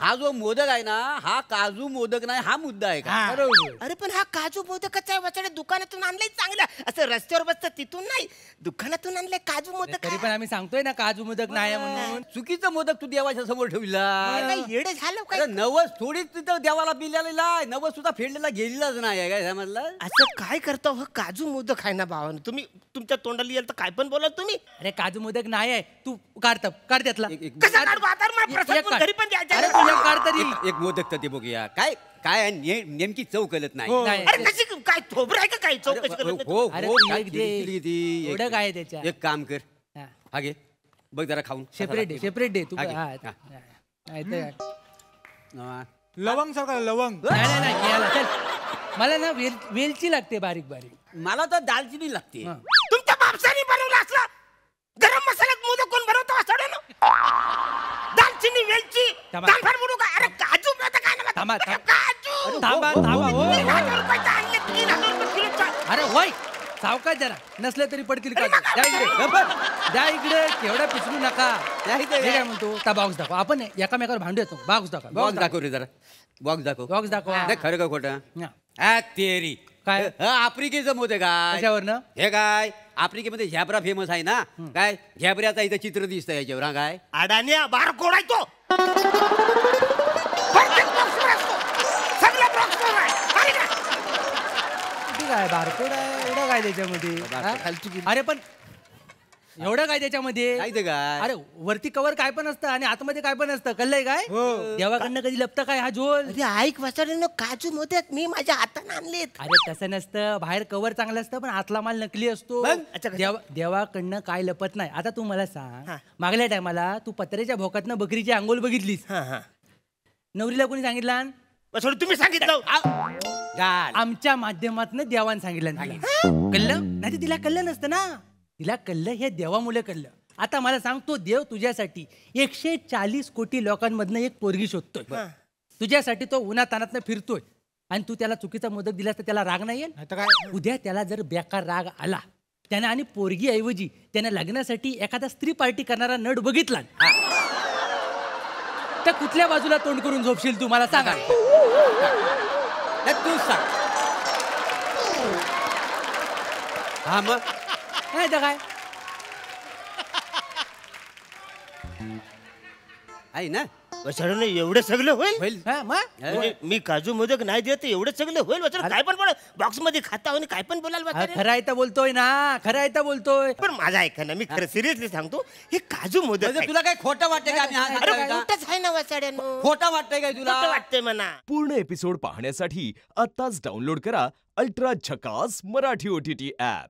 हा जो मोदक आहे ना हा काजू मोदक नाही हा मुद्दा आहे का? अरे पण हा काजू मोदकच आहे वचडे दुकानातून आणलंय चांगलं असं रस्त्यावर बसतं तिथून नाही दुकानातून आणलंय काजू मोदक तरी पण आम्ही सांगतोय ना काजू मोदक नाही म्हणून. चुकीचं मोदक तू देवाच्या समोर ठेवला. काय येडे झालं काय नवस थोडीच तिथं देवाला बिलेला आहे नवस सुद्धा फेडलेला गेलेलाच नाही काय समजलं. असं काय करतो हो काजू मोदक आहे ना भावानं तुम्ही तुमच्या तोंडाला येईल तर काय पण बोला तुम्ही अरे काजू मोदक नाही आहे तू काढ त्यातला. कसा काढू आता मला प्रसाद पण घरी पण द्यायचा अरे आहे. तू एक काढ तरी. एक मोदक तर ते बघूया काय काय नेमकी चव कळत नाही. नाही. अरे कशी काय थोबरं आहे का काय चौकशी करत नाही? हो अरे हो तू काय एक दे. किती किती एवढं काय आहे त्याच्यात? एक काम कर हा. हा घे बघ जरा खाऊन सेपरेट दे तू. हा घे. हा. हा. नाही तर- हा. लवंग सारखा लवंग. नाही याला चल. मला ना वेलची लागते बारीक बारीक. मला तर दालचिनी लागते. हा. तुमच्या बापसाने बनवलं असलं गरम मसाल्यात मोदक कोण बनवतो असं दालचिनी वेलची थांबा. दालफार म्हणू का अरे काजू मोदक आहे ना थांबा, अरे थांबा. काजू थांबा हो. 3,000 रुपयाचं आणले 3,000 रुपये किलोचा. अरे होय सावकाश जरा नसलं तरी पडतील का द्या इकडे केवढा पिसरू नका. नाही तर मी काय म्हणतो त्या बॉक्स दाखव आपण एकामेकावर भांडू येतो. बॉक्स दाखव बॉक्स दाखव रे जरा बॉक्स दाखव. बॉक्स दाखव. नाही, खरं का खोटं हा. हा तेरी काय? आफ्रिकेचं मोदक काय कशावरनं? हे काय आफ्रिकेमध्ये झॅब्रा फेमस आहे ना काय झॅब्राचा इथं चित्र दिसतं याच्यावर हा काय अडाण्या बार कोडायचो प्रत्येक बॉक्सवर असतो सगळ्या बॉक्सवर आहे अरे का? ठीक आहे बारकोड आहे एवढं काय त्याच्यामध्ये हा? अरे पण एवढं काय त्याच्यामध्ये काय ते काय अरे वरती कवर काय पण असतं आणि आतमध्ये काय पण असतं कळलंय काय देवाकडनं कधी लपतं काय हा झोल. अरे ऐक वाचाड्यानं काजू मोदक मी माझ्या हाताने आणलेत. अरे तसं नसतं बाहेर कवर चांगलं असतं पण आतला माल नकली असतो. मग? अच्छा, कसं? देवाकडनं काय लपत नाही. आता तू मला सांग हा. मागल्या टायमाला तू पत्र्याच्या भोकातनं बकरीची अंघोळ बघितलीस हा हा नवरीला कोणी सांगितलं वाचाडे तुम्ही सांगितलं झाल. आमच्या माध्यमातून देवान सांगितलं कळलं नाही तर तिला कळलं नसतं ना. तिला कळलं हे देवामुळे कळलं. आता मला सांग तो देव तुझ्यासाठी 140 कोटी लोकांमधनं एक पोरगी शोधतोय. तुझ्यासाठी तो उन्हातानातनं फिरतोय आणि तू त्याला चुकीचा मोदक दिलास तर त्याला राग नाही येईल. आता काय उद्या त्याला जर बेकार राग आला त्याने आणि पोरगी ऐवजी त्याने लग्नासाठी एखादा स्त्री पार्टी करणारा नट बघितला तर कुठल्या बाजूला तोंड करून झोपशील तू मला सांगा. तू सांग हा मग नाही तर काय आहे ना वाचाड्यानं एवढं सगळं होईल होईल हा, मग? म्हणजे मी काजू मोदक नाही देत एवढं सगळं होईल वाचाड काय पण बोला बॉक्स मध्ये खाता आणि काय पण बोलायला हा, वाचाड्या. खरं आहे तर बोलतोय ना खरं आहे तर बोलतोय. पण माझा ऐका ना मी खरं सिरियसली सांगतो हे काजू मोदक म्हणजे आहे. तुला काय खोटं वाटतंय का आम्ही हा अरे सांगतोय का? खोटंच आहे ना वाचाड्यानं खोटं वाटतंय काय तुला खोटं वाटतंय म्हणा. पूर्ण एपिसोड पाहण्यासाठी आताच डाउनलोड करा अल्ट्रा झकास मराठी OTT ॲप.